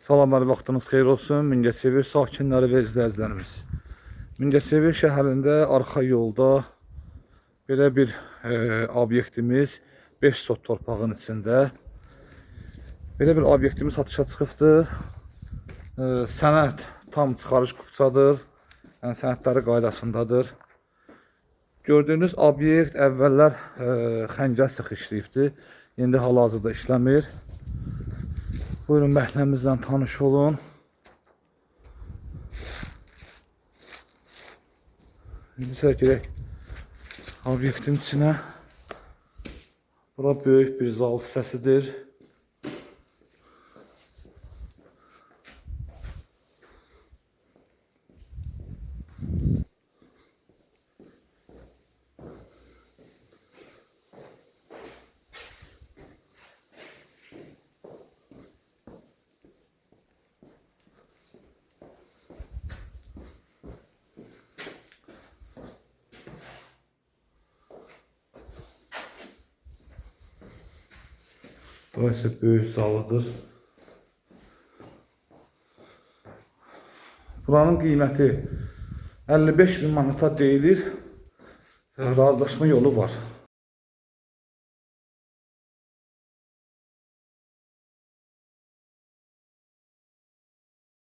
Salamlar, vaxtınız xeyir olsun. Mingəçevir sakinləri və izləyicilərimiz. Mingəçevir şəhərində arxa yolda belə bir obyektimiz 5 sot torpağın içində. Belə bir obyektimiz satışa çıxıbdır. Sənəd tam çıxarış qupçadır. Yəni sənədləri qaydasındadır. Gördüyünüz obyekt əvvəllər xəngəl sıx işləyibdir. İndi hal-hazırda işləmir. Buyurun, məhəlləmizlə tanış olun. İndi isə girək obyektin içinə. Bura böyük bir zal hissəsidir. Burası böyük zalıdır. Buranın qiyməti 55.000 manata deyilir. Razılaşma yolu var.